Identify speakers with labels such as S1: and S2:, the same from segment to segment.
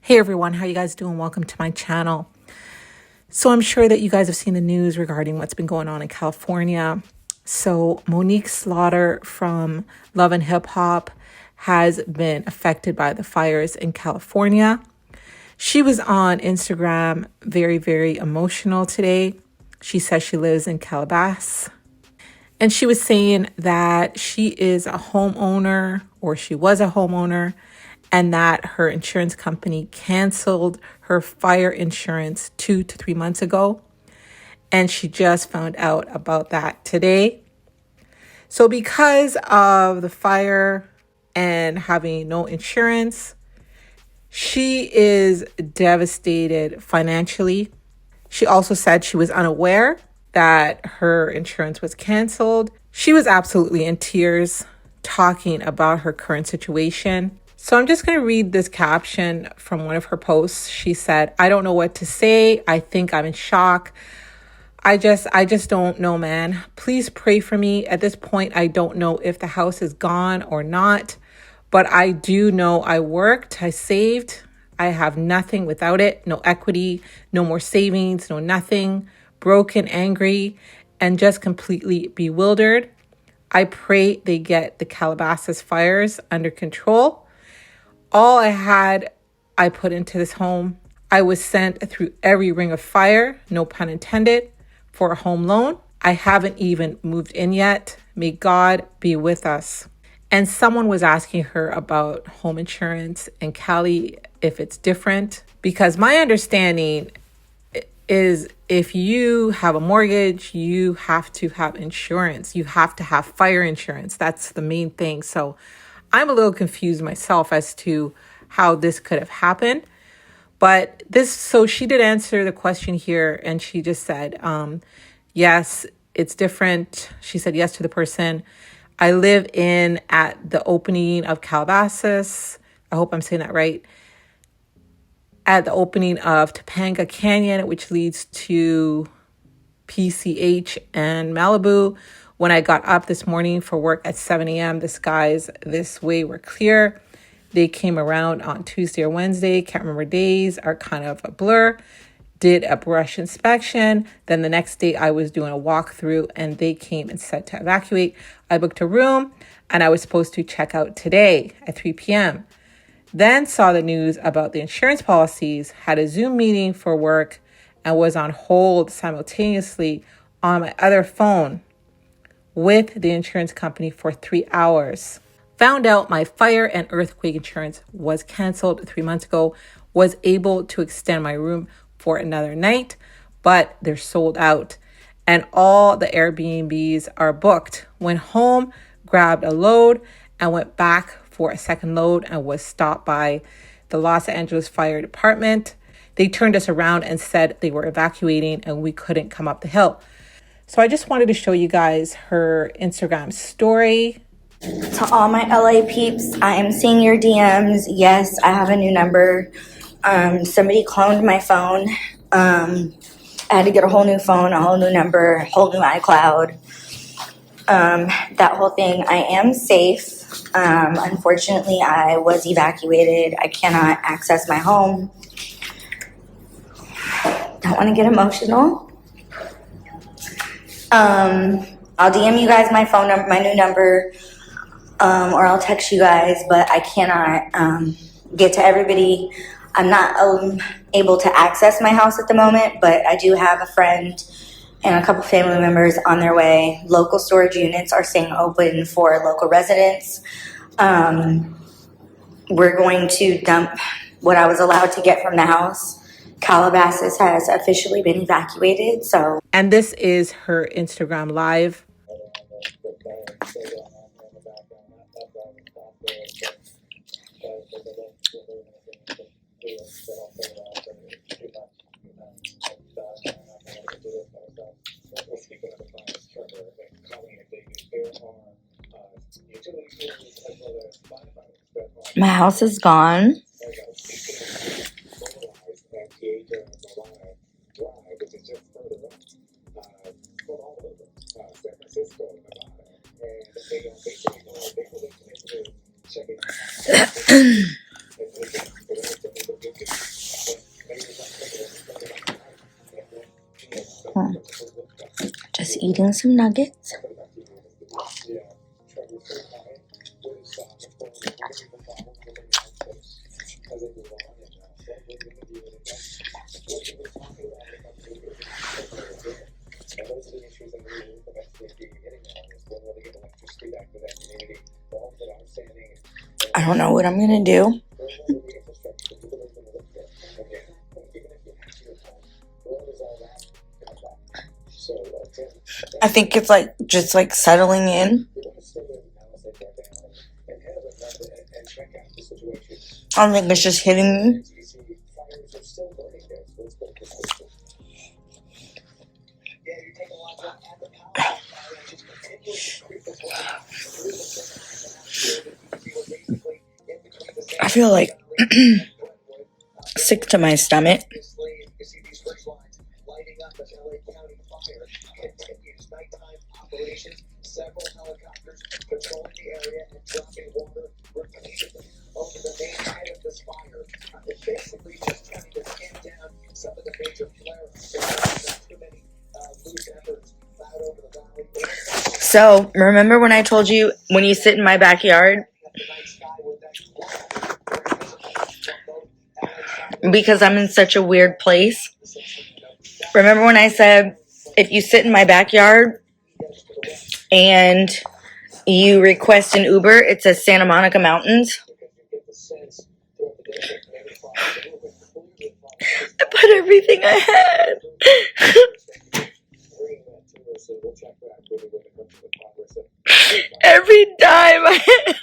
S1: Hey everyone, how you guys doing? Welcome to my channel. So I'm sure that you guys have seen the news regarding what's been going on in California. So Moniece Slaughter from Love and Hip Hop has been affected by the fires in California. She was on Instagram very, very emotional today. She says she lives in Calabasas. And she was saying that she is a homeowner, or she was a homeowner, and that her insurance company canceled her fire insurance 2 to 3 months ago. And she just found out about that today. So because of the fire and having no insurance, she is devastated financially. She also said she was unaware that her insurance was canceled. She was absolutely in tears talking about her current situation. So I'm just going to read this caption from one of her posts. She said, "I don't know what to say. I think I'm in shock. I just don't know, man. Please pray for me. At this point, I don't know if the house is gone or not, but I do know I worked, I saved. I have nothing without it. No equity, no more savings, no nothing. Broken, angry, and just completely bewildered. I pray they get the Calabasas fires under control. All I had, I put into this home. I was sent through every ring of fire, no pun intended, for a home loan. I haven't even moved in yet. May God be with us." And someone was asking her about home insurance in Cali, if it's different. Because my understanding is if you have a mortgage, you have to have insurance. You have to have fire insurance. That's the main thing. So I'm a little confused myself as to how this could have happened. But so she did answer the question here, and she just said, yes, it's different. She said yes to the person. I live in at the opening of Calabasas. I hope I'm saying that right. At the opening of Topanga Canyon, which leads to PCH and Malibu. When I got up this morning for work at 7 a.m., the skies this way were clear. They came around on Tuesday or Wednesday. Can't remember days, are kind of a blur. Did a brush inspection. Then the next day I was doing a walkthrough and they came and said to evacuate. I booked a room and I was supposed to check out today at 3 p.m. Then saw the news about the insurance policies, had a Zoom meeting for work, and was on hold simultaneously on my other phone with the insurance company for 3 hours. Found out my fire and earthquake insurance was canceled 3 months ago, was able to extend my room for another night, but they're sold out. And all the Airbnbs are booked. Went home, grabbed a load, and went back for a second load and was stopped by the Los Angeles Fire Department. They turned us around and said they were evacuating and we couldn't come up the hill." So I just wanted to show you guys her Instagram story.
S2: To all my LA peeps, I am seeing your DMs. Yes, I have a new number. Somebody cloned my phone. I had to get a whole new phone, a whole new number, a whole new iCloud. That whole thing. I am safe. Unfortunately, I was evacuated. I cannot access my home. Don't want to get emotional. I'll DM you guys my phone number, my new number, or I'll text you guys, but I cannot get to everybody. I'm not able to access my house at the moment, but I do have a friend and a couple family members on their way. Local storage units are staying open for local residents. We're going to dump what I was allowed to get from the house. Calabasas has officially been evacuated, so.
S1: And this is her Instagram live.
S2: My house is gone. eating some nuggets. I don't know what I'm gonna do. I think it's like just like settling in. I don't think it's just hitting me. I feel like sick to my stomach. So, remember when I told you when you sit in my backyard? Because I'm in such a weird place. Remember when I said, if you sit in my backyard and you request an Uber, it says Santa Monica Mountains? I put everything I had. Every dime I had.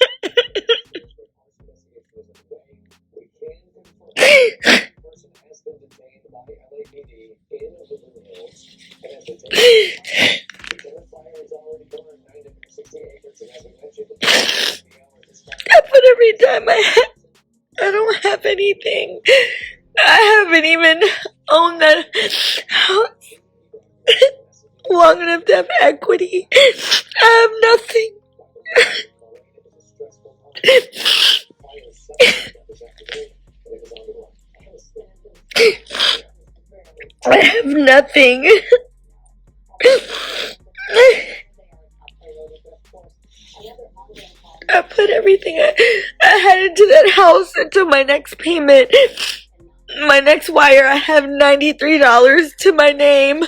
S2: I put every dime I had. I don't have anything. I haven't even owned that house long enough to have equity. I have nothing. I have nothing. I put everything I had into that house, into my next payment. My next wire, I have $93 to my name.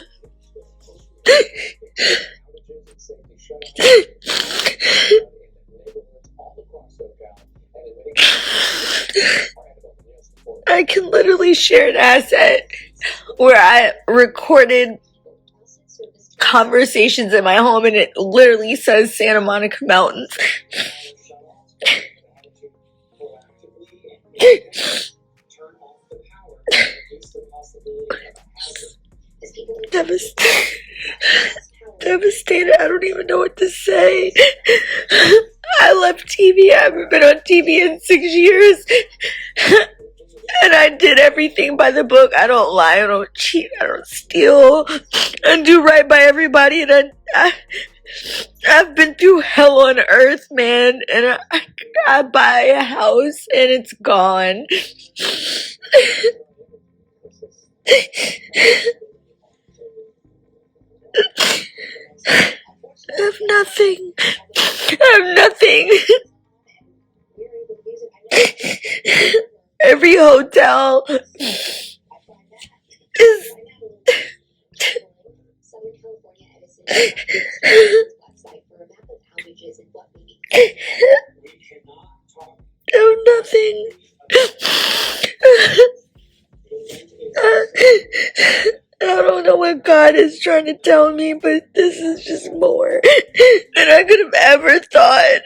S2: I can literally share an asset where I recorded conversations in my home and it literally says Santa Monica Mountains. Devastated. I don't even know what to say. I left TV. I haven't been on TV in 6 years. And I did everything by the book. I don't lie. I don't cheat. I don't steal. I do right by everybody. And I've been through hell on earth, man. And I buy a house and it's gone. I have nothing. I have nothing. Every hotel is I have nothing. I don't know what God is trying to tell me, but this is just more than I could have ever thought.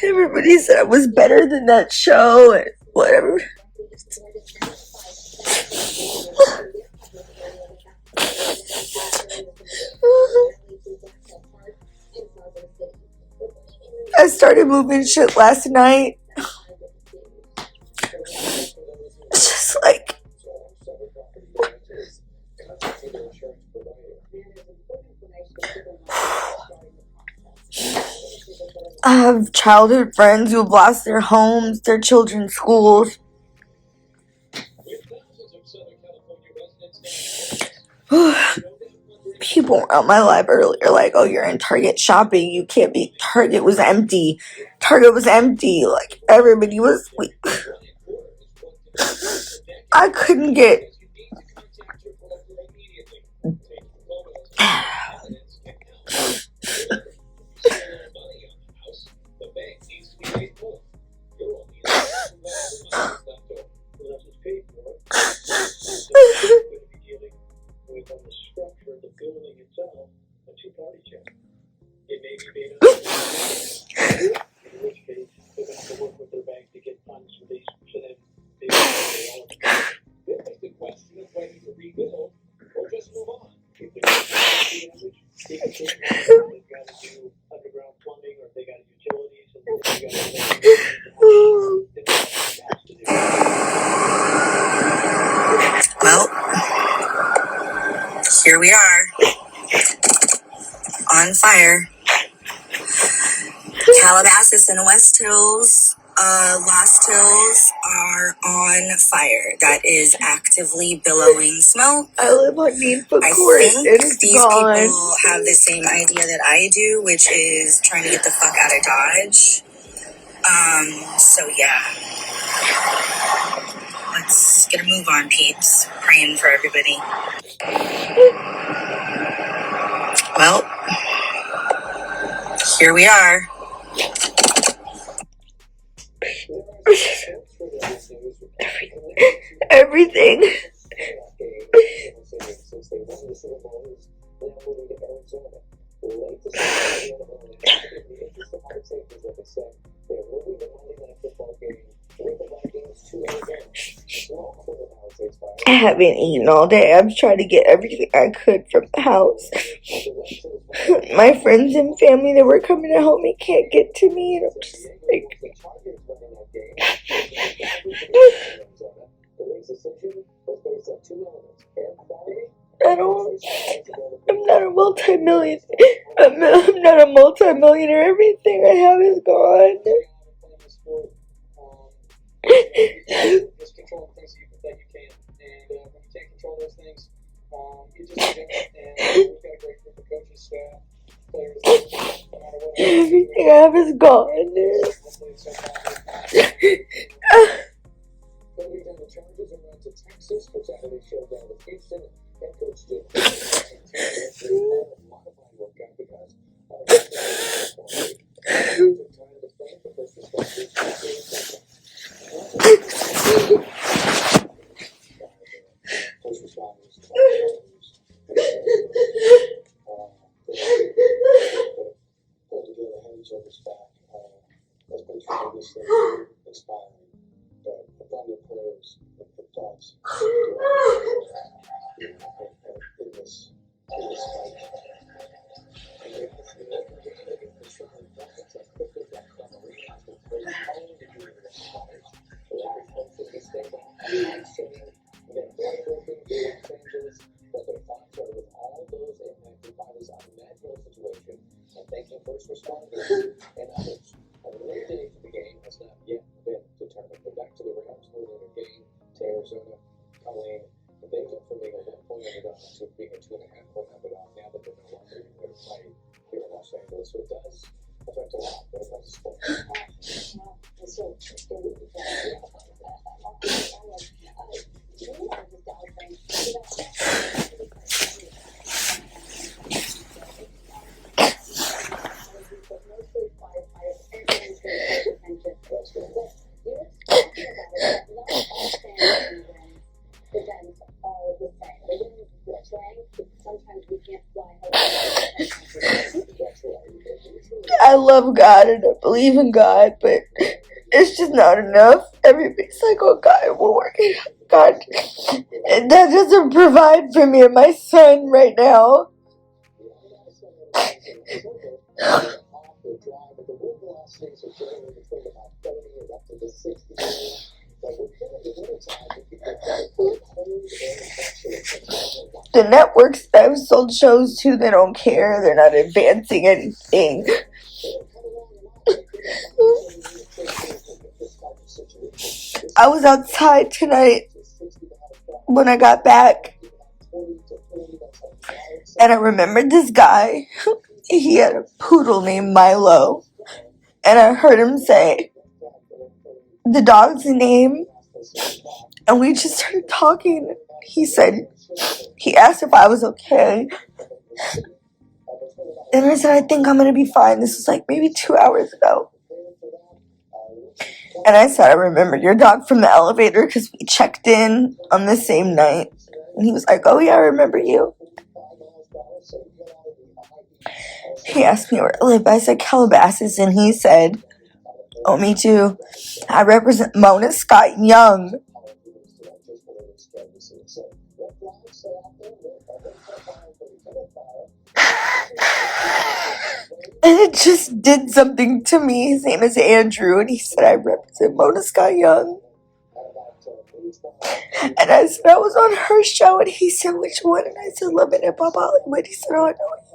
S2: Everybody said I was better than that show and whatever. I started moving shit last night. It's just like I have childhood friends who have lost their homes, their children's schools. People around my life earlier like, oh, you're in Target shopping. You can't be. Target was empty. Target was empty. Like, everybody was. I couldn't get. Well, here we are, on fire. Calabasas and West Hills, Lost Hills are on fire. That is actively billowing smoke. I live on Need for Court. I think these people have the same idea that I do, which is trying to get the fuck out of Dodge. So yeah. Let's get a move on, peeps. Praying for everybody. Well, here we are. Everything. I haven't eaten all day. I've tried to get everything I could from the house. My friends and family that were coming to help me can't get to me, and I'm just like, I'm not a multi-millionaire. I'm not a multi-millionaire. Everything I have is gone. Everything I have is gone. I love God and I believe in God, but it's just not enough. Everybody's like, oh, God will work it out. God, that doesn't provide for me and my son right now. The networks that I've sold shows to, they don't care. They're not advancing anything. I was outside tonight when I got back, and I remembered this guy. He had a poodle named Milo, and I heard him say the dog's name, and we just started talking. He asked if I was okay, and I said, I think I'm gonna be fine. This was like maybe 2 hours ago. And I said, I remember your dog from the elevator because we checked in on the same night. And he was like, oh yeah, I remember you. He asked me where I live. I said Calabasas, and he said, oh, me too. I represent Mona Scott Young. And it just did something to me. His name is Andrew, and he said, I represent Mona Scott Young. And I said, I was on her show, and he said, which one? And I said, Love and Hip Hop Hollywood. He said, oh, I know who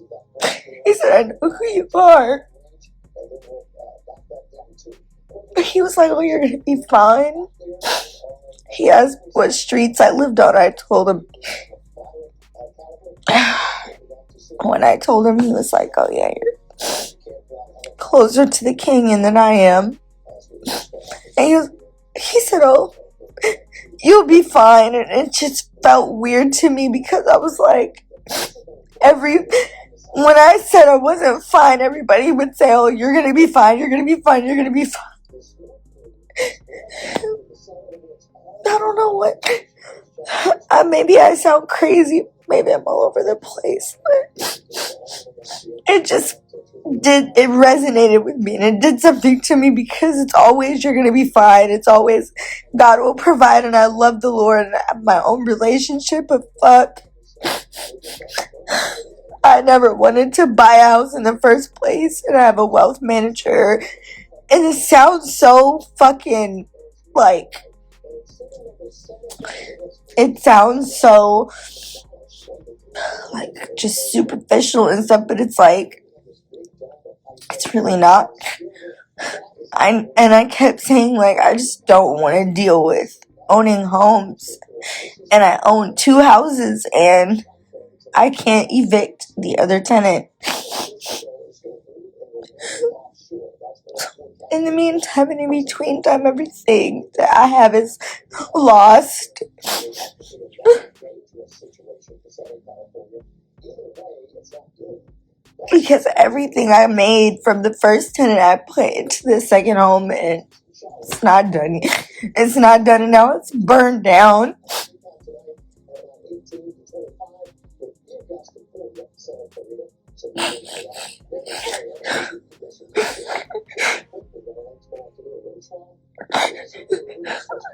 S2: you are. He said, I know who you are. He was like, oh, you're going to be fine. He asked what streets I lived on. I told him. When I told him, he was like, oh yeah, you're closer to the king than I am. And he said, oh, you'll be fine. And it just felt weird to me because I was like, when I said I wasn't fine, everybody would say, oh, you're going to be fine, you're going to be fine, you're going to be fine. I don't know what. Maybe I sound crazy. Maybe I'm all over the place. But it resonated with me, and it did something to me because it's always you're going to be fine. It's always God will provide, and I love the Lord, and I have my own relationship, but fuck. I never wanted to buy a house in the first place, and I have a wealth manager, and it sounds so fucking, like, it sounds so, like, just superficial and stuff, but it's like, it's really not. I kept saying, like, I just don't want to deal with owning homes, and I own 2 houses, and I can't evict the other tenant. In the meantime and in between time, everything that I have is lost. Because everything I made from the first tenant I put into the second home, and it's not done. It's not done, and now it's burned down.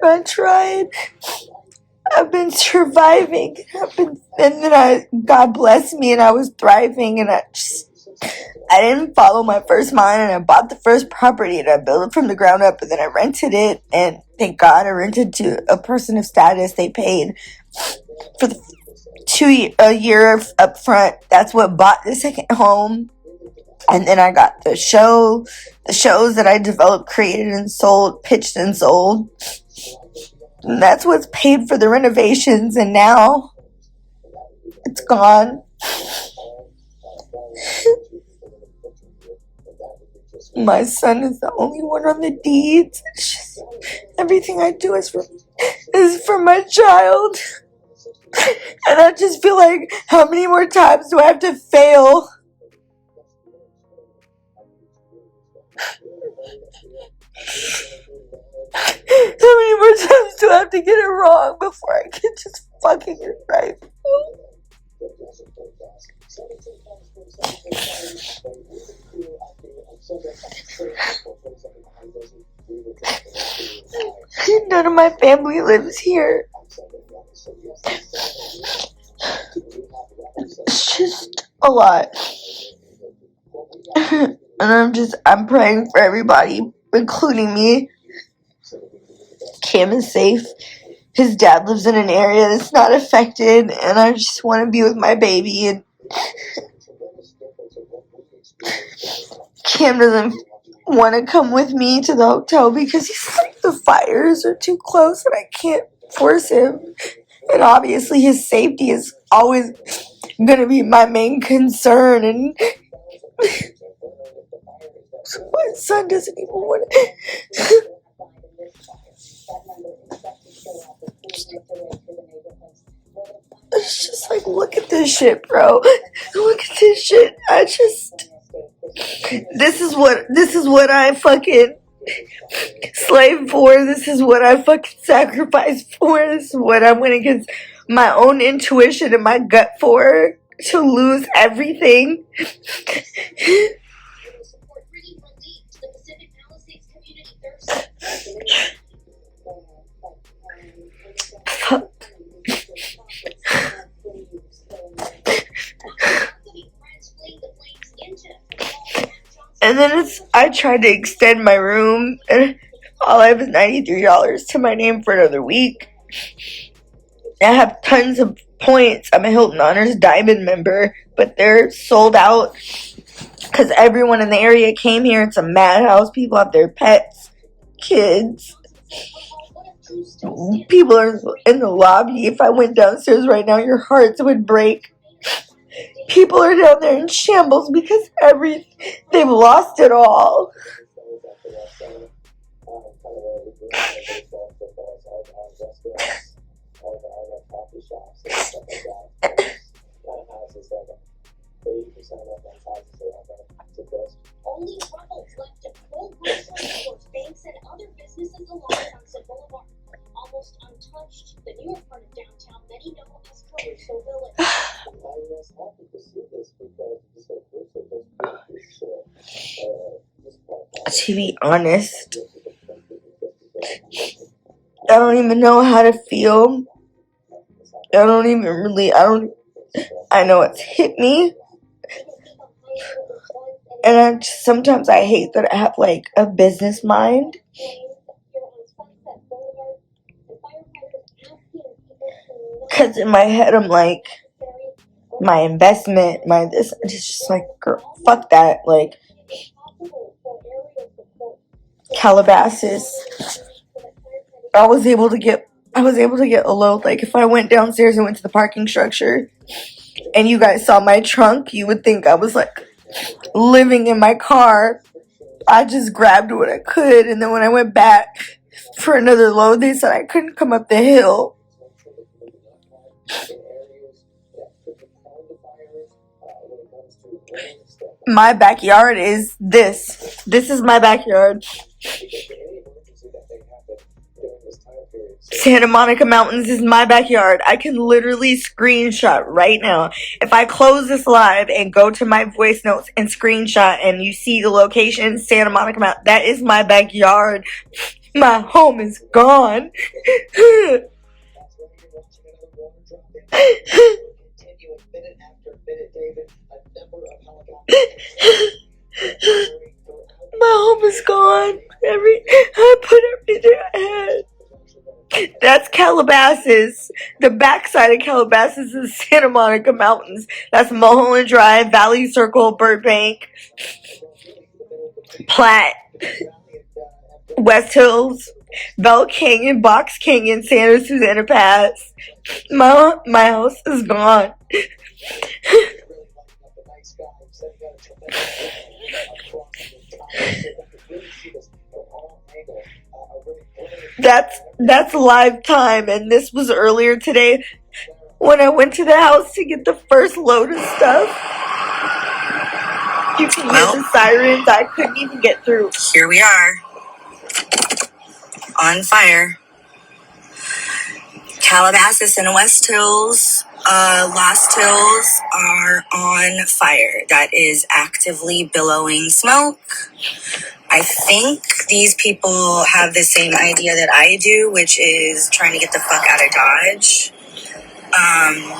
S2: I tried. I've been surviving. And then God blessed me, and I was thriving, and I didn't follow my first mind, and I bought the first property, and I built it from the ground up, and then I rented it, and thank God I rented to a person of status. They paid for a year up front. That's what bought the second home. And then I got the shows that I developed, created, and sold, pitched and sold. And that's what's paid for the renovations, and now it's gone. My son is the only one on the deeds. It's just, everything I do is for my child. And I just feel like, how many more times do I have to fail? How many more times do I have to get it wrong before I can just fucking get it right? None of my family lives here. It's just a lot. And I'm praying for everybody, including me. Cam is safe. His dad lives in an area that's not affected, and I just want to be with my baby. And Cam doesn't want to come with me to the hotel because he's like, the fires are too close and I can't force him. And obviously his safety is always going to be my main concern. And my son doesn't even want to. It's just like, look at this shit, bro. Look at this shit. This is what I fucking slave for. This is what I fucking sacrifice for. This is what I went against my own intuition and my gut for, to lose everything. And then I tried to extend my room, and all I have is $93 to my name for another week. I have tons of points. I'm a Hilton Honors Diamond member, but they're sold out because everyone in the area came here. It's a madhouse. People have their pets, kids. People are in the lobby. If I went downstairs right now, your hearts would break. People are down there in shambles because they've lost it all. Only rebels left to cold stores, banks, and other businesses along Sunset Boulevard. Almost untouched, the newer part of downtown, many know as Carlissa Village. To be honest, I don't even know how to feel. I know it's hit me. And sometimes I hate that I have like a business mind. Because in my head I'm like, my investment, my this, it's just like, girl, fuck that. Like, Calabasas, I was able to get a load. Like, if I went downstairs and went to the parking structure and you guys saw my trunk, you would think I was like living in my car. I just grabbed what I could, and then when I went back for another load, they said I couldn't come up the hill. My backyard is this. This is my backyard. Santa Monica Mountains is my backyard. I can literally screenshot right now. If I close this live and go to my voice notes and screenshot and you see the location, Santa Monica Mountains, that is my backyard. My home is gone. My home is gone. I put everything I had. That's Calabasas. The backside of Calabasas is Santa Monica Mountains. That's Mulholland Drive, Valley Circle, Burbank, Platte, West Hills, Bell Canyon, Box Canyon, Santa Susana Pass. My house is gone. That's live time, and this was earlier today when I went to the house to get the first load of stuff. You can hear the sirens. I couldn't even get through. Here we are, on fire. Calabasas and West Hills, Lost Hills are on fire. That is actively billowing smoke. I think these people have the same idea that I do, which is trying to get the fuck out of Dodge.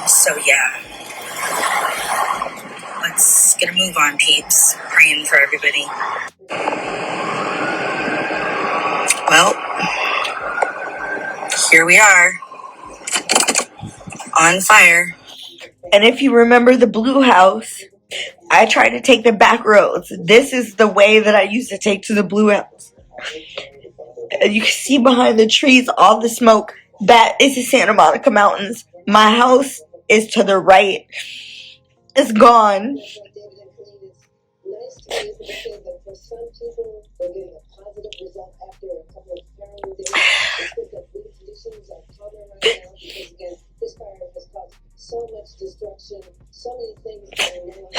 S2: So yeah. Let's get a move on, peeps. Praying for everybody. Well, here we are. On fire. And if you remember the blue house, I try to take the back roads. This is the way that I used to take to the Blue House. You can see behind the trees all the smoke. That is the Santa Monica Mountains. My house is to the right. It's gone. So much destruction, so many things going on.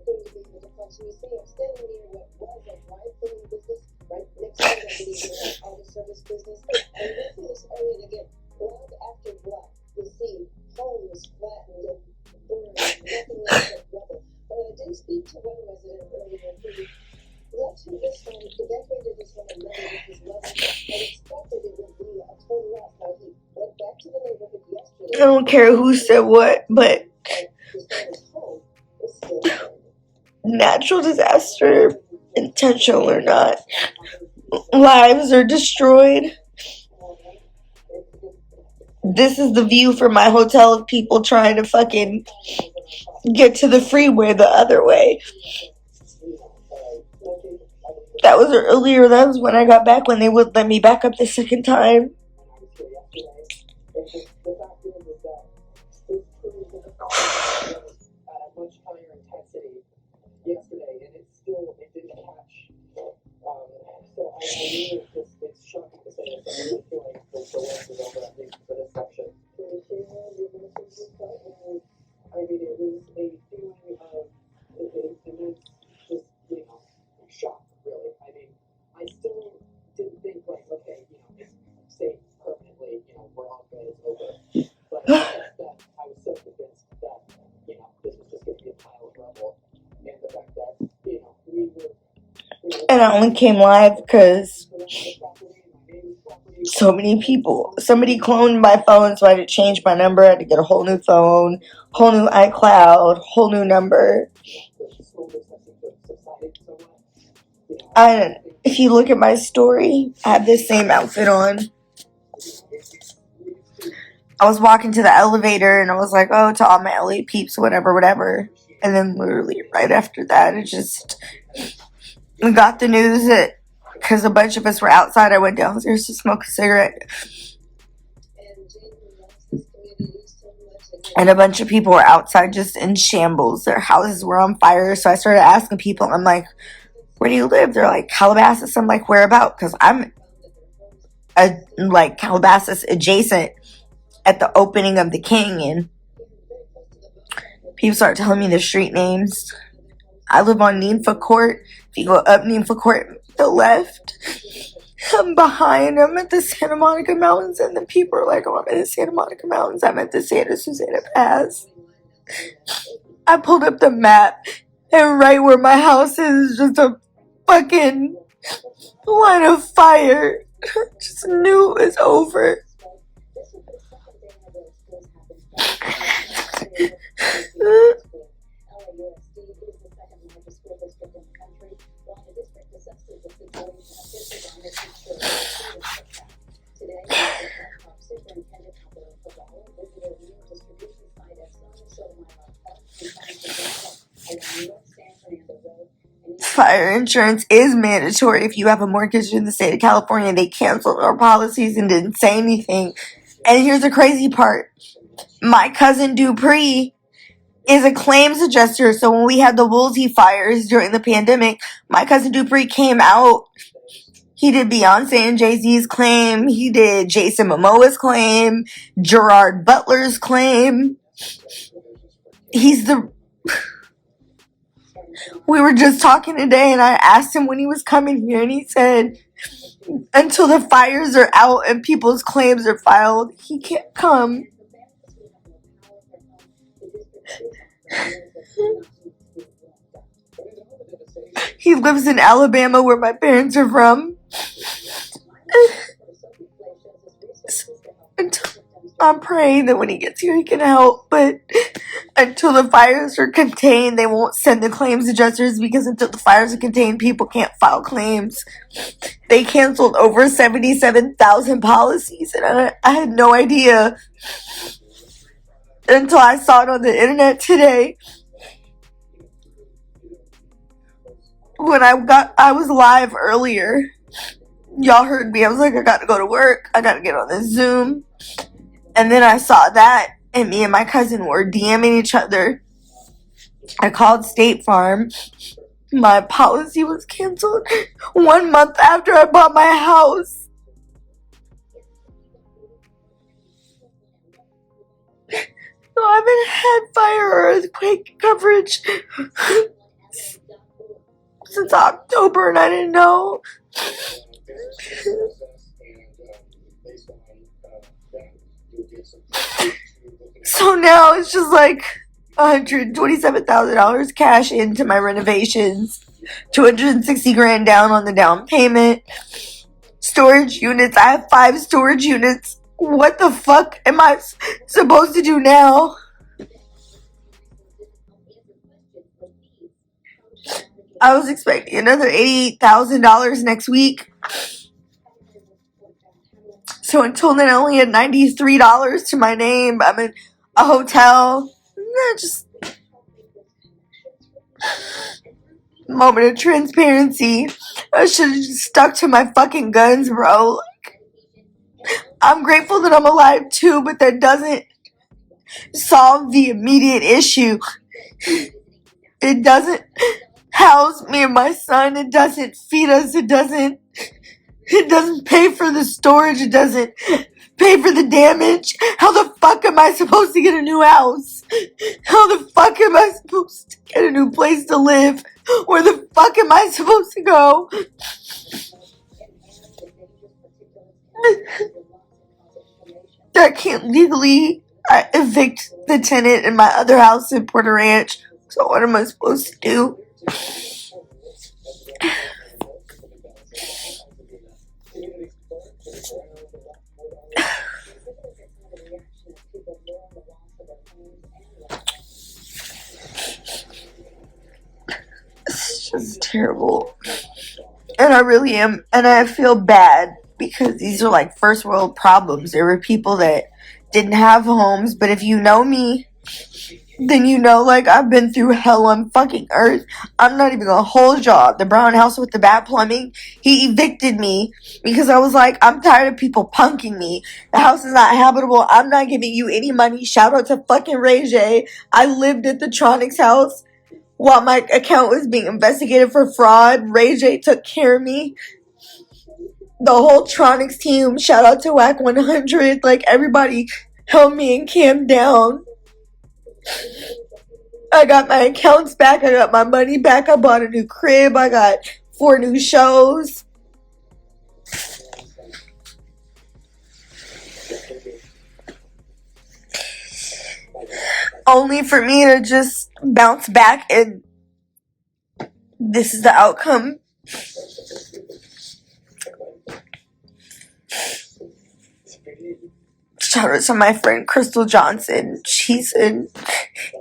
S2: Going to be able to function. You see, I'm standing near what was a drive-through business right next to the auto service business. And this is area again, block after block. You see homes flattened and burned, nothing left but rubble. But I did speak to one resident earlier who left to this home, evacuated this home and lived with his mother, and expected it would be a total loss. Now he went back to the neighborhood yesterday. I don't care who said what, but natural disaster, intentional or not, lives are destroyed. This is the view from my hotel of people trying to fucking get to the freeway the other way. That was earlier. That was when I got back, when they would let me back up the second time. Much higher intensity yesterday, and it didn't catch. So I knew it's shocking to say this. I really feel like the worst is over, at least for this section. I mean, it was a feeling of immense, just, shock, really. I mean, I still didn't think, like, okay, it's safe permanently, we're all good, it's over. But that I was so convinced that, this was just going to be a pile of rubble. And the fact that, we were... And I only came live because so many people, somebody cloned my phone, so I had to change my number. I had to get a whole new phone, whole new iCloud, whole new number. And if you look at my story, I have this same outfit on. I was walking to the elevator and I was like, oh, to all my LA peeps, whatever. And then literally right after that, we got the news that because a bunch of us were outside, I went downstairs to smoke a cigarette. And a bunch of people were outside just in shambles. Their houses were on fire. So I started asking people, I'm like, where do you live? They're like, Calabasas. I'm like, where about? Because I'm Calabasas adjacent at the opening of the King, and people start telling me the street names. I live on Ninfa Court. If you go up Ninfa Court, the left, I'm behind. I'm at the Santa Monica Mountains, and the people are like, oh, I'm at the Santa Monica Mountains. I'm at the Santa Susana Pass. I pulled up the map, and right where my house is just a fucking line of fire. Just knew it was over. Fire insurance is mandatory if you have a mortgage in the state of California. They canceled our policies and didn't say anything. And here's the crazy part. My cousin Dupree is a claims adjuster. So when we had the Woolsey fires during the pandemic, my cousin Dupree came out. He did Beyonce and Jay-Z's claim. He did Jason Momoa's claim. Gerard Butler's claim. We were just talking today, and I asked him when he was coming here, and he said, until the fires are out and people's claims are filed, he can't come. He lives in Alabama, where my parents are from. I'm praying that when he gets here, he can help, but until the fires are contained, they won't send the claims adjusters, because until the fires are contained, people can't file claims. They canceled over 77,000 policies, and I had no idea until I saw it on the internet today.
S3: when I was live earlier, y'all heard me. I was like, I got to go to work. I got to get on this Zoom. And then I saw that, and me and my cousin were DMing each other. I called State Farm. My policy was canceled 1 month after I bought my house. So I haven't had fire or earthquake coverage since October, and I didn't know. So now it's just like $127,000 cash into my renovations, $260,000 down on the down payment, storage units. I have 5 storage units. What the fuck am I supposed to do now? I was expecting another $88,000 next week. So until then, I only had $93 to my name. I'm in a hotel. Just moment of transparency. I should have just stuck to my fucking guns, bro. I'm grateful that I'm alive too, but that doesn't solve the immediate issue. It doesn't house me and my son. It doesn't feed us. It doesn't pay for the storage. It doesn't pay for the damage. How the fuck am I supposed to get a new house? How the fuck am I supposed to get a new place to live? Where the fuck am I supposed to go? I can't legally evict the tenant in my other house in Puerto Ranch. So what am I supposed to do? It's just terrible. And I really am. And I feel bad because these are like first world problems. There were people that didn't have homes. But if you know me, then you know, like, I've been through hell on fucking earth. I'm not even gonna hold y'all. The brown house with the bad plumbing, he evicted me because I was like, I'm tired of people punking me. The house is not habitable. I'm not giving you any money. Shout out to fucking Ray J. I lived at the Tronics house while my account was being investigated for fraud. Ray J took care of me. The whole Tronics team, shout out to WAC 100. Like, everybody held me and calmed down. I got my accounts back. I got my money back. I bought a new crib. I got 4 new shows. Only for me to just bounce back, and this is the outcome. Shout out to my friend Crystal Johnson. She's in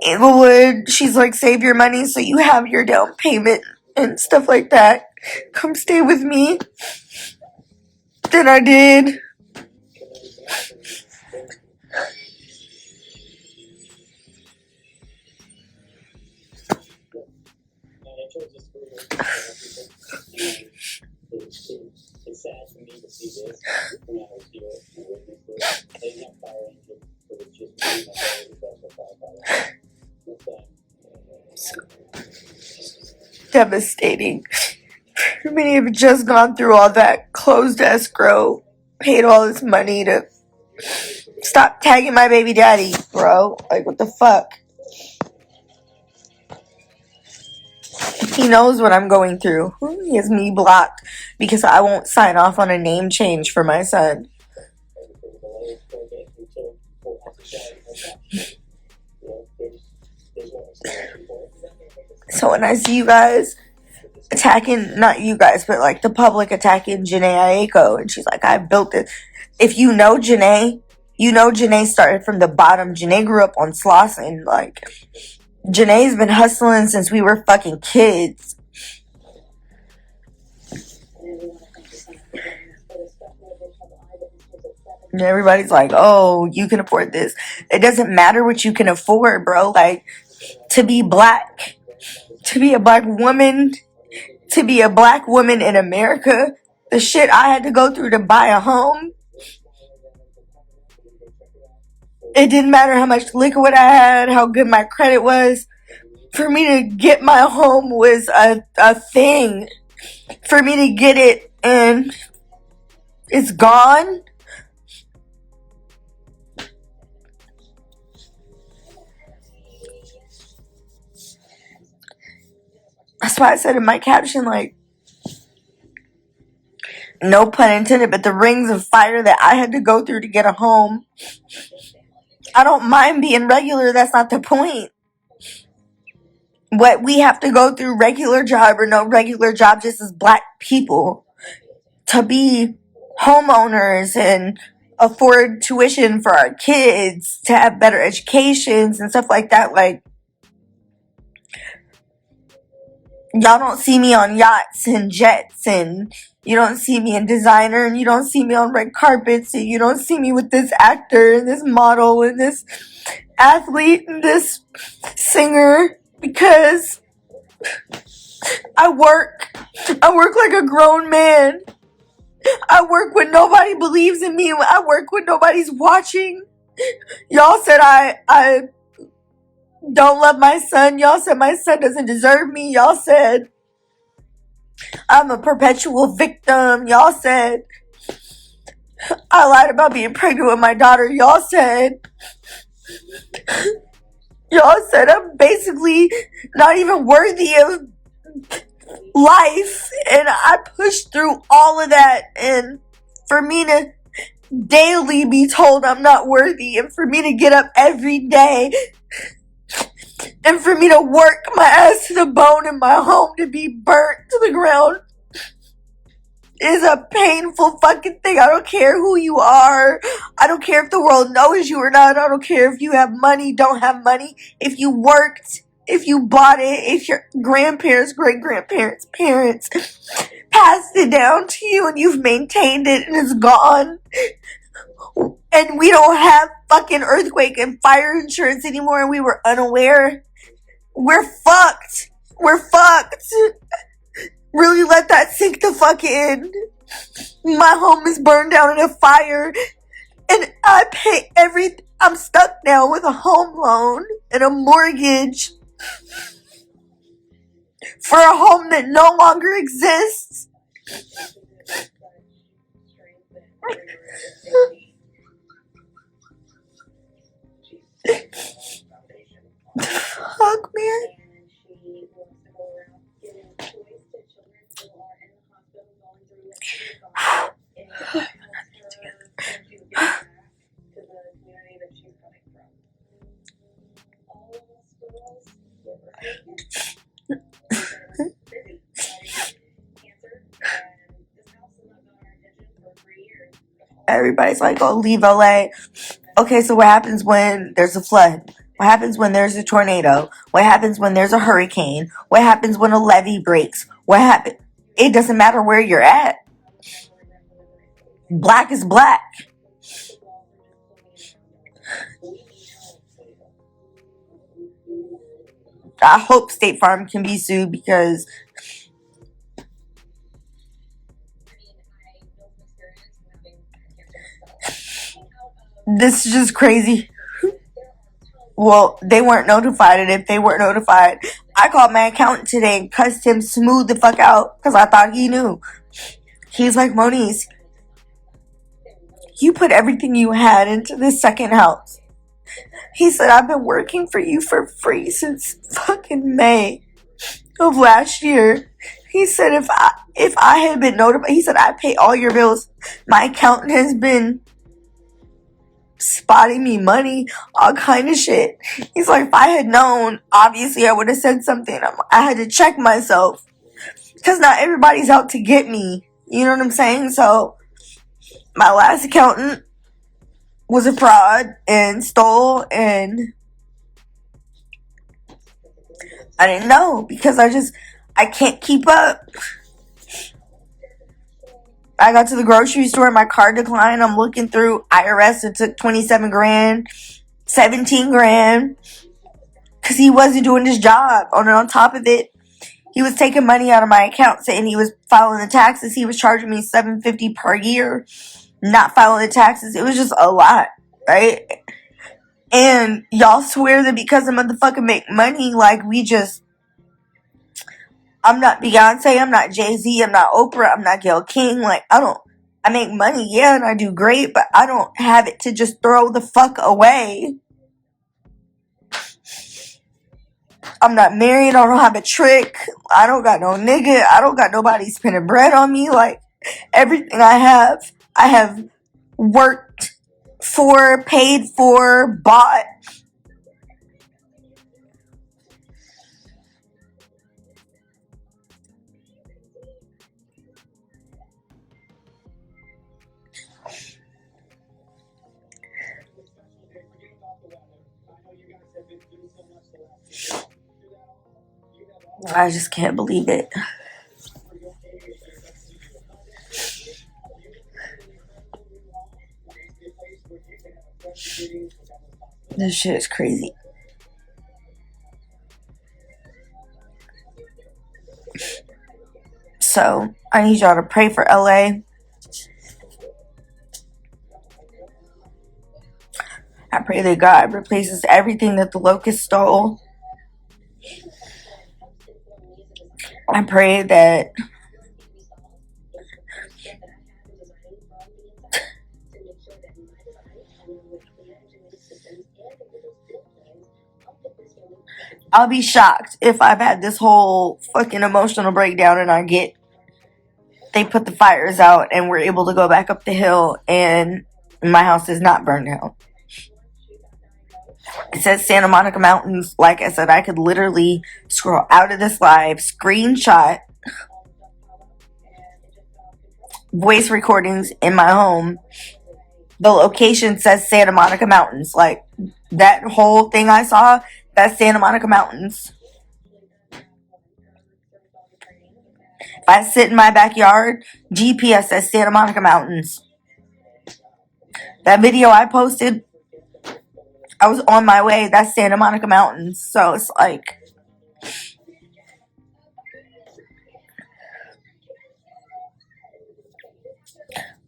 S3: Inglewood. She's like, save your money so you have your down payment and stuff like that. Come stay with me. Then I did.
S4: It's sad for me to see this when I was here. They didn't have fire engine, so it's just me and my
S3: Devastating. Many have just gone through all that, closed escrow, paid all this money to stop tagging my baby daddy, bro. Like, what the fuck? He knows what I'm going through. He has me blocked because I won't sign off on a name change for my son. So when I see you guys attacking, not you guys, but like the public attacking Janae Aiko, and she's like, I built it. If you know Janae, you know Janae started from the bottom. Janae grew up on Slauson. Like, Janae's been hustling since we were fucking kids. And everybody's like, oh, you can afford this. It doesn't matter what you can afford, bro. Like, to be black, to be a black woman, to be a black woman in America, the shit I had to go through to buy a home, it didn't matter how much liquid I had, how good my credit was. For me to get my home was a thing. For me to get it and it's gone. That's why I said in my caption, like, no pun intended, but the rings of fire that I had to go through to get a home. I don't mind being regular. That's not the point. What we have to go through, regular job or no regular job, just as black people, to be homeowners and afford tuition for our kids, to have better educations and stuff like that. Like, y'all don't see me on yachts and jets, and you don't see me in designer, and you don't see me on red carpets, and you don't see me with this actor and this model and this athlete and this singer, because I work like a grown man. I work when nobody believes in me. I work when nobody's watching. Y'all said I don't love my son. Y'all said my son doesn't deserve me. Y'all said I'm a perpetual victim. Y'all said I lied about being pregnant with my daughter. Y'all said I'm basically not even worthy of life. And I pushed through all of that. And for me to daily be told I'm not worthy, and for me to get up every day, and for me to work my ass to the bone in my home to be burnt to the ground, is a painful fucking thing. I don't care who you are. I don't care if the world knows you or not. I don't care if you have money, don't have money, if you worked, if you bought it, if your grandparents, great-grandparents, parents passed it down to you and you've maintained it and it's gone. And we don't have fucking earthquake and fire insurance anymore, and we were unaware. We're fucked. We're fucked. Really let that sink the fuck in. My home is burned down in a fire, and I pay I'm stuck now with a home loan and a mortgage for a home that no longer exists. Fuck, man. Everybody's like, oh, leave LA. Okay, so what happens when there's a flood? What happens when there's a tornado? What happens when there's a hurricane? What happens when a levee breaks? What happens? It doesn't matter where you're at. Black is black. I hope State Farm can be sued, because this is just crazy. Well, they weren't notified, and if they weren't notified, I called my accountant today and cussed him smooth the fuck out, because I thought he knew. He's like, Moniece, you put everything you had into this second house. He said, I've been working for you for free since fucking May of last year. He said, if I had been notified, he said, I pay all your bills. My accountant has been spotting me money, all kind of shit. He's like, if I had known, obviously I would have said something. I had to check myself, because not everybody's out to get me. You know what I'm saying? So my last accountant was a fraud and stole, and I didn't know, because I can't keep up. I got to the grocery store and my card declined. I'm looking through IRS. It took 27 grand, 17 grand, because he wasn't doing his job. And on top of it, He was taking money out of my account saying he was filing the taxes. He was charging me $750 per year, not filing the taxes. It was just a lot, right? And y'all swear that because I motherfucking make money, like I'm not Beyonce, I'm not Jay-Z, I'm not Oprah, I'm not Gayle King. Like, I make money, yeah, and I do great, but I don't have it to just throw the fuck away. I'm not married, I don't have a trick, I don't got no nigga, I don't got nobody spending bread on me. Like, everything I have worked for, paid for, bought. I just can't believe it. This shit is crazy. So, I need y'all to pray for LA. I pray that God replaces everything that the locust stole. I pray that I'll be shocked if I've had this whole fucking emotional breakdown and they put the fires out and we're able to go back up the hill and my house is not burned down. It says Santa Monica Mountains. Like I said, I could literally scroll out of this live, screenshot voice recordings in my home. The location says Santa Monica Mountains. Like, that whole thing I saw, that's Santa Monica Mountains. If I sit in my backyard, GPS says Santa Monica Mountains. That video I posted, I was on my way, that's Santa Monica Mountains. So it's like,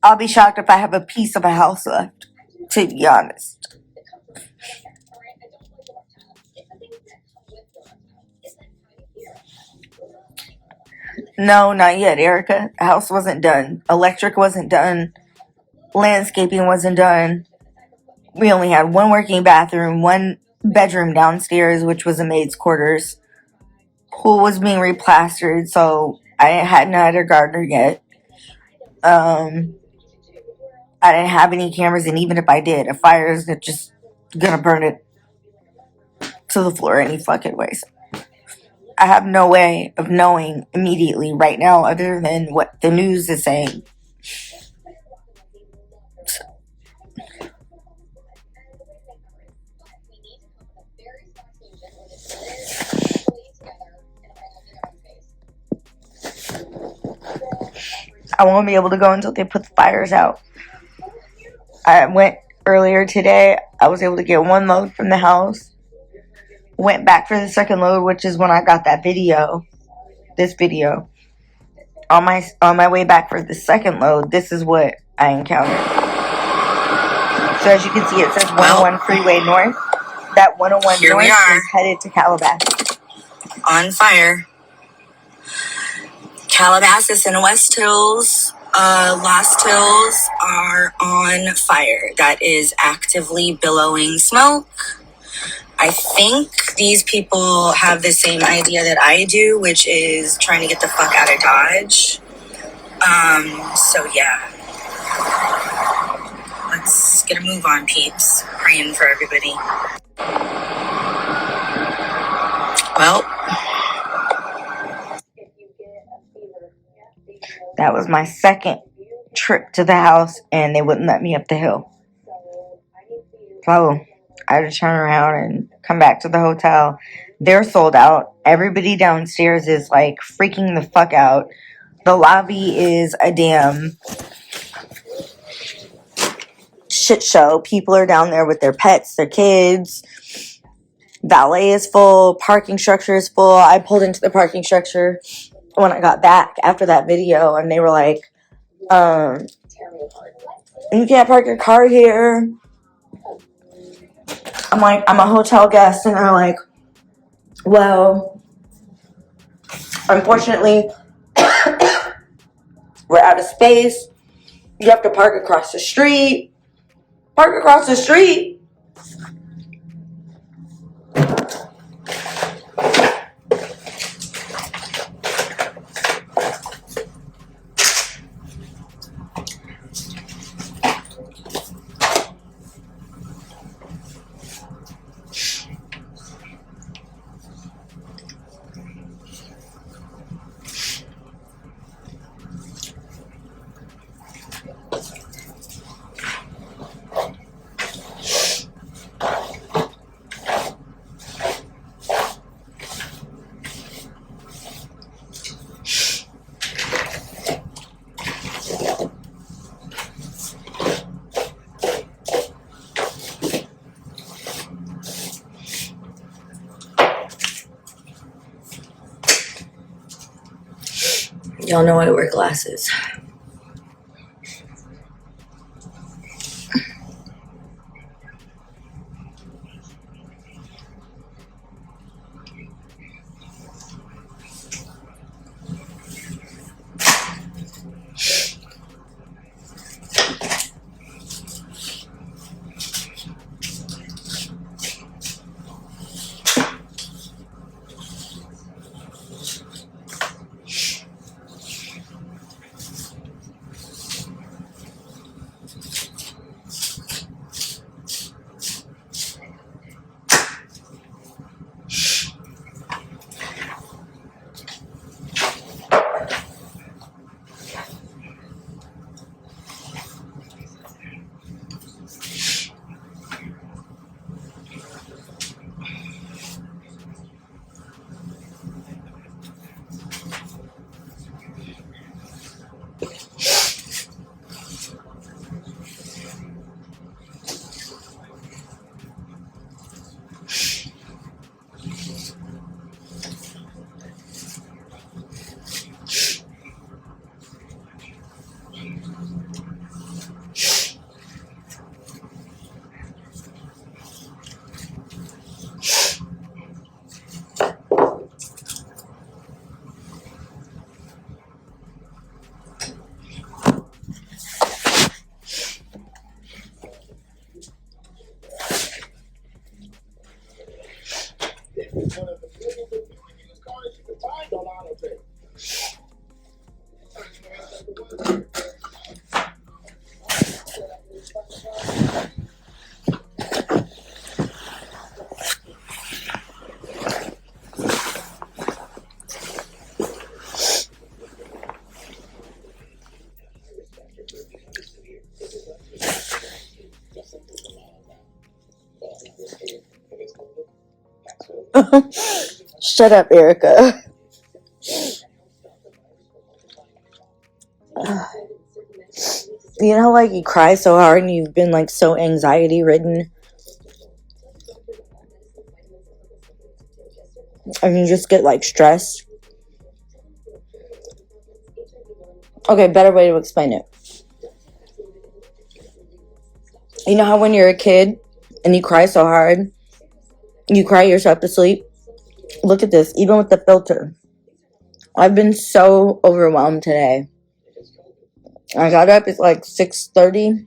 S3: I'll be shocked if I have a piece of a house left, to be honest. No, not yet, Erica. The house wasn't done. Electric wasn't done. Landscaping wasn't done. We only had one working bathroom, one bedroom downstairs, which was a maid's quarters. Pool was being replastered, so I hadn't had a gardener yet. I didn't have any cameras, and even if I did, a fire is just gonna burn it to the floor any fucking way. So I have no way of knowing immediately right now other than what the news is saying. I won't be able to go until they put the fires out. I went earlier today. I was able to get one load from the house. Went back for the second load, which is when I got that video. This video. On my way back for the second load, this is what I encountered. So as you can see, it says 101 Freeway North. That 101
S2: Here
S3: North
S2: we are.
S3: is headed to Calabasas.
S2: On fire. Calabasas and West Hills, Lost Hills are on fire. That is actively billowing smoke. I think these people have the same idea that I do, which is trying to get the fuck out of Dodge. So yeah. Let's get a move on, peeps. Praying for everybody. Well,
S3: That was my second trip to the house, and they wouldn't let me up the hill. So I had to turn around and come back to the hotel. They're sold out. Everybody downstairs is like freaking the fuck out. The lobby is a damn shit show. People are down there with their pets, their kids.
S2: valet is full, parking structure is full. I pulled into the parking structure when I got back after that video, and they were like, you can't park your car here. I'm like, I'm a hotel guest, and they're like, well, unfortunately, we're out of space. You have to park across the street. Park across the street? Y'all know I wear glasses. Shut up, Erica. You know, like, you cry so hard and you've been, like, so anxiety ridden, and you just get, like, stressed. Okay, better way to explain it. You know how when you're a kid and you cry so hard, you cry yourself to sleep? Look at this, even with the filter. I've been so overwhelmed today. I got up at like 6:30.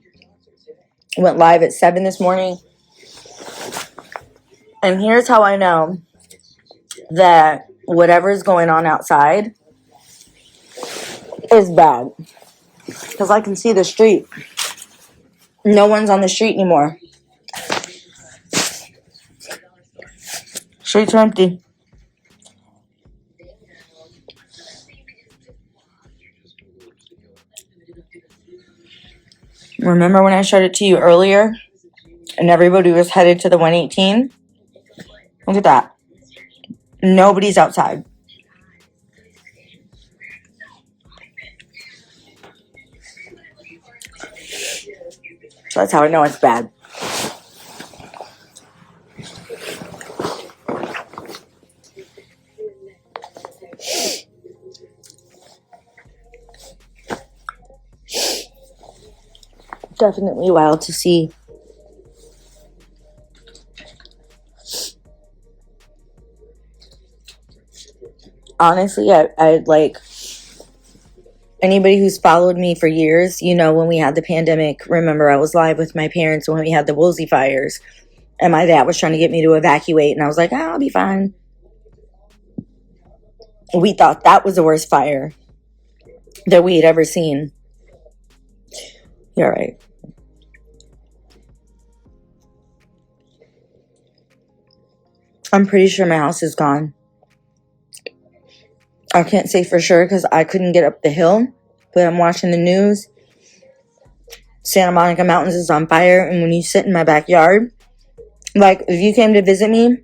S2: Went live at 7 this morning. And here's how I know that whatever's going on outside is bad. Because I can see the street. No one's on the street anymore. Streets are empty. Remember when I showed it to you earlier and everybody was headed to the 118? Look at that. Nobody's outside. So that's how I know it's bad. definitely wild to see. Honestly, I like, anybody who's followed me for years, you know, when we had the pandemic, remember I was live with my parents when we had the Woolsey fires, and my dad was trying to get me to evacuate, and I was like, I'll be fine. We thought that was the worst fire that we had ever seen. You're right. I'm pretty sure my house is gone. I can't say for sure because I couldn't get up the hill, but I'm watching the news. Santa Monica Mountains is on fire, and when you sit in my backyard, like if you came to visit me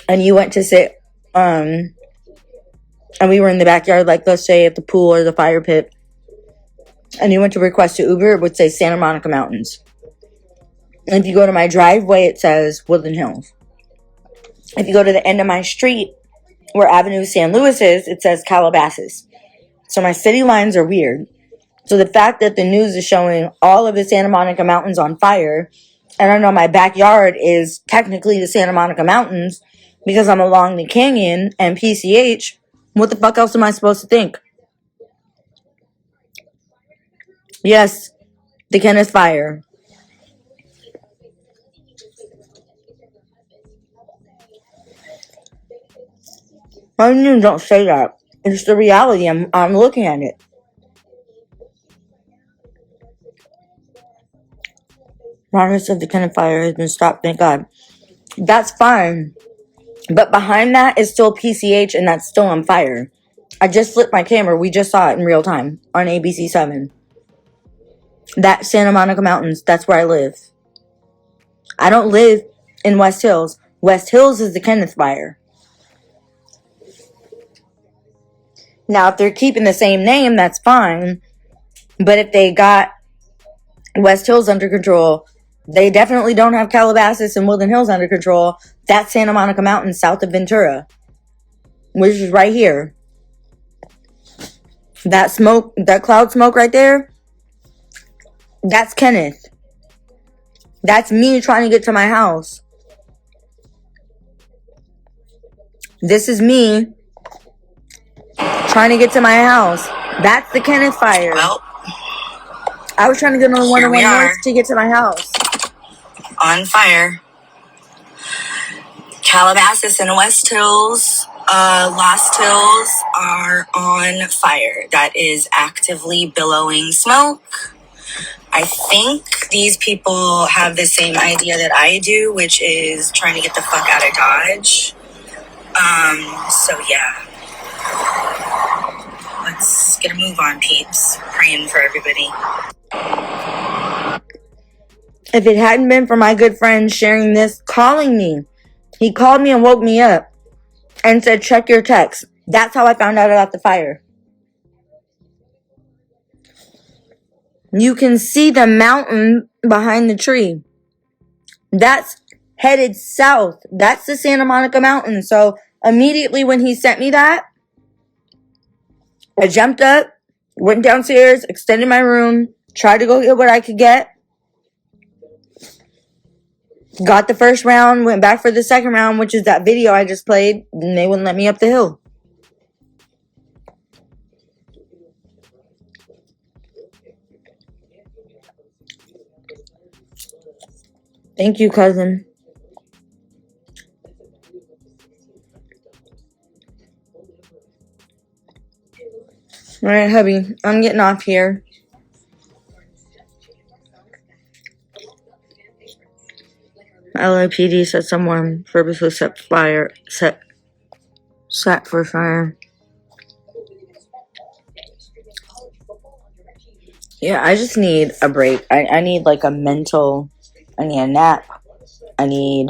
S2: and you went to sit, and we were in the backyard, like let's say at the pool or the fire pit, and you went to request an Uber, it would say Santa Monica Mountains. And if you go to my driveway, it says Woodland Hills. If you go to the end of my street, where Avenue San Luis is, it says Calabasas. So my city lines are weird. So the fact that the news is showing all of the Santa Monica Mountains on fire, and I know my backyard is technically the Santa Monica Mountains because I'm along the canyon and PCH, what the fuck else am I supposed to think? Yes, the Kenneth Fire. I mean, don't say that. It's the reality. I'm looking at it. Progress of the Kenneth Fire has been stopped, thank God. That's fine. But behind that is still PCH, and that's still on fire. I just flipped my camera. We just saw it in real time on ABC 7. That's Santa Monica Mountains. That's where I live. I don't live in West Hills. West Hills is the Kenneth Fire. Now, if they're keeping the same name, that's fine. But if they got West Hills under control, they definitely don't have Calabasas and Woodland Hills under control. That's Santa Monica Mountains south of Ventura, which is right here. That smoke, that cloud smoke right there, that's Kenneth. That's me trying to get to my house. This is me trying to get to my house. That's the Kenneth Fire.
S3: Well,
S2: I was trying to get on the 101 North to get to my house.
S3: On fire. Calabasas and West Hills, Lost Hills are on fire. That is actively billowing smoke. I think these people have the same idea that I do, which is trying to get the fuck out of Dodge. So yeah. Let's get a move on, peeps. Praying for everybody.
S2: If it hadn't been for my good friend sharing this, calling me, he called me and woke me up and said, check your text. That's how I found out about the fire. You can see the mountain behind the tree. That's headed south. That's the Santa Monica Mountain. So immediately when he sent me that, I jumped up, went downstairs, extended my room, tried to go get what I could get. Got the first round, went back for the second round, which is that video I just played, and they wouldn't let me up the hill. Thank you, cousin. All right, hubby, I'm getting off here. LAPD said someone purposely set for fire. Yeah, I just need a break. I need like a mental, I need a nap. I need...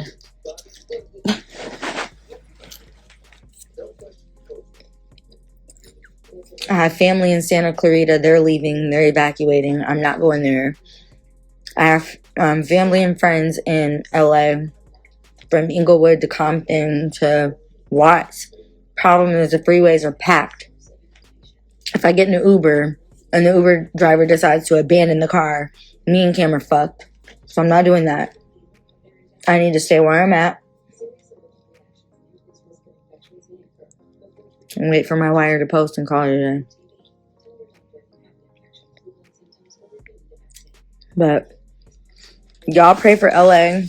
S2: I have family in Santa Clarita. They're leaving. They're evacuating. I'm not going there. I have family and friends in LA, from Inglewood to Compton to Watts. Problem is the freeways are packed. If I get in an Uber, and the Uber driver decides to abandon the car, me and Cam are fucked. So I'm not doing that. I need to stay where I'm at and wait for my wire to post and call it a day. But y'all pray for LA.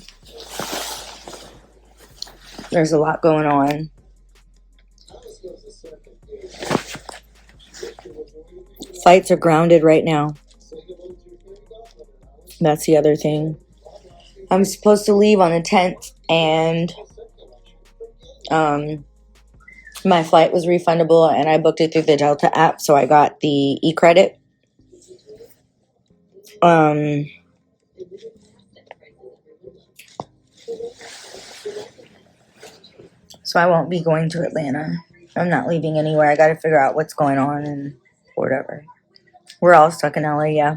S2: There's a lot going on. Flights are grounded right now. That's the other thing. I'm supposed to leave on the 10th, and my flight was refundable, and I booked it through the Delta app, so I got the e-credit. So I won't be going to Atlanta. I'm not leaving anywhere. I got to figure out what's going on and whatever. We're all stuck in LA, yeah.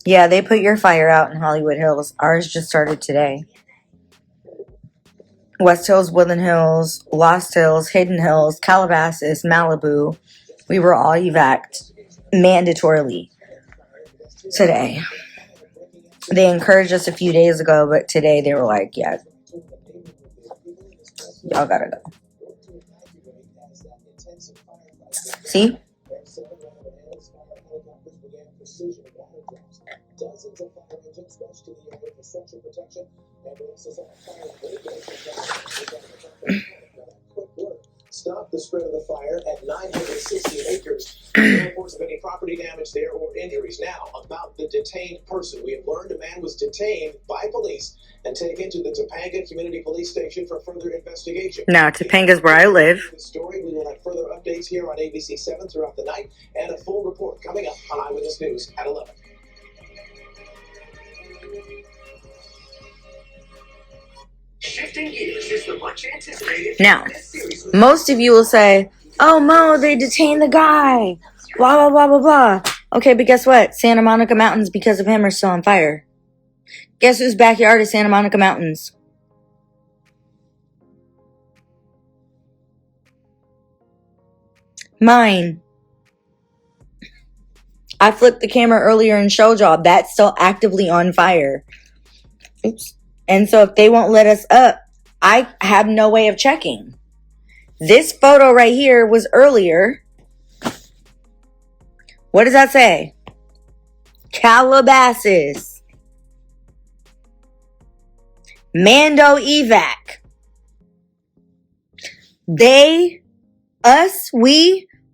S2: Yeah, they put your fire out in Hollywood Hills. Ours just started today. West Hills, Woodland Hills, Lost Hills, Hidden Hills, Calabasas, Malibu. We were all evac'd mandatorily today. They encouraged us a few days ago, but today they were like, yeah, y'all gotta go. See? Dozens of fire engines rushed to the area for structure protection, and also saw fire quick work stopped the spread of the fire at 960 acres. No reports of any property damage there or injuries. Now, about the detained person. We have learned a man was detained by police and taken to the Topanga Community Police Station for further investigation. Now, Topanga's where I live. This story, we will have further updates here on ABC 7 throughout the night, and a full report coming up on Eyewitness News at 11. Now, most of you will say, oh, Mo, they detained the guy. Blah, blah, blah, blah, blah. Okay, but guess what? Santa Monica Mountains, because of him, are still on fire. Guess whose backyard is Santa Monica Mountains? Mine. I flipped the camera earlier and showed y'all that's still actively on fire. Oops. And so if they won't let us up, I have no way of checking. This photo right here was earlier. What does that say? Calabasas. Mando evac.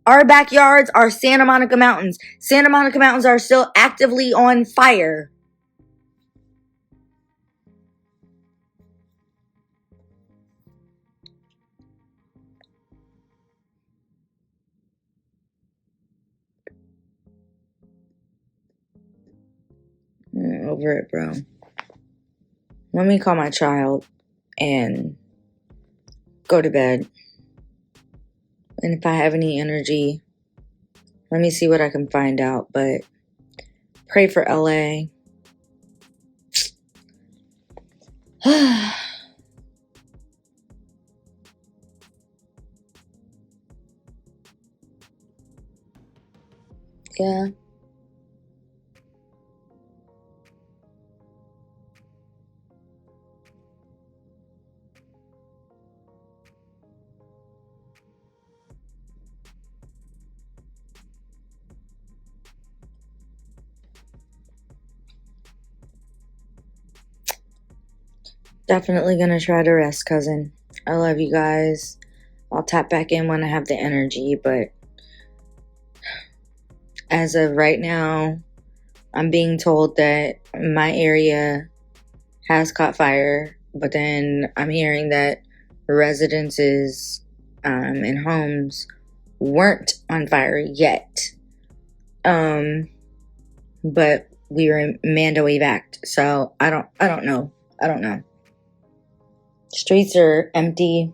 S2: Our backyards are Santa Monica Mountains. Santa Monica Mountains are still actively on fire. Over it, bro. Let me call my child and go to bed. And if I have any energy, let me see what I can find out. But pray for LA. Yeah. Definitely gonna try to rest, cousin. I love you guys. I'll tap back in when I have the energy, but as of right now, I'm being told that my area has caught fire, but then I'm hearing that residences and homes weren't on fire yet. But we were Mando evac, so I don't know. I don't know. Streets are empty.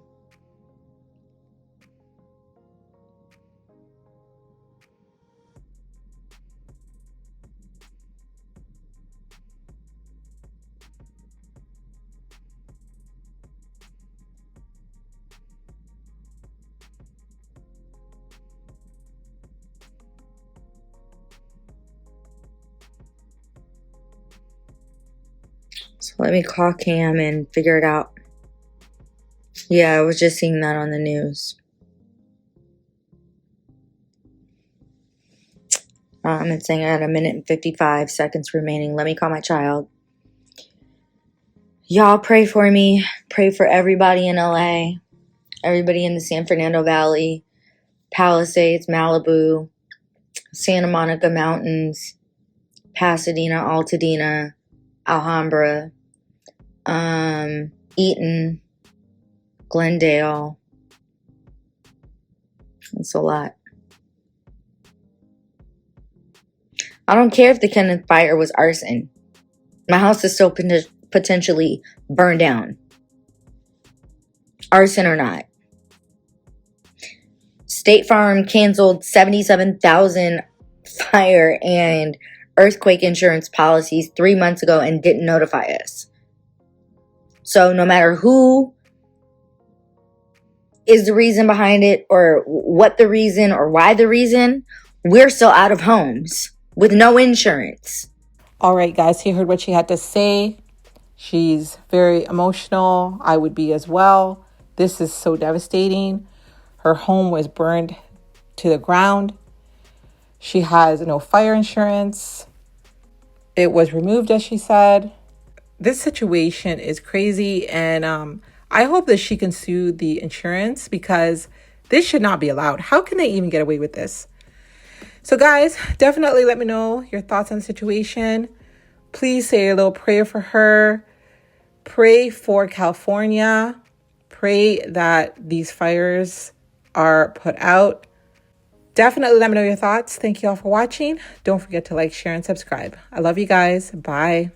S2: So let me call Cam and figure it out. Yeah, I was just seeing that on the news. It's saying I had 1 minute and 55 seconds remaining. Let me call my child. Y'all pray for me. Pray for everybody in LA. Everybody in the San Fernando Valley, Palisades, Malibu, Santa Monica Mountains, Pasadena, Altadena, Alhambra, Eaton, Glendale. That's a lot. I don't care if the Kenneth fire was arson. My house is still potentially burned down. Arson or not. State Farm canceled 77,000 fire and earthquake insurance policies 3 months ago and didn't notify us. So no matter who is the reason behind it or what the reason or why the reason, we're still out of homes with no insurance.
S1: All right, guys, you heard what she had to say. She's very emotional. I would be as well. This is so devastating. Her home was burned to the ground. She has no fire insurance. It was removed, as she said. This situation is crazy, and I hope that she can sue the insurance because this should not be allowed. How can they even get away with this? So guys, definitely let me know your thoughts on the situation. Please say a little prayer for her. Pray for California. Pray that these fires are put out. Definitely let me know your thoughts. Thank you all for watching. Don't forget to like, share, and subscribe. I love you guys. Bye.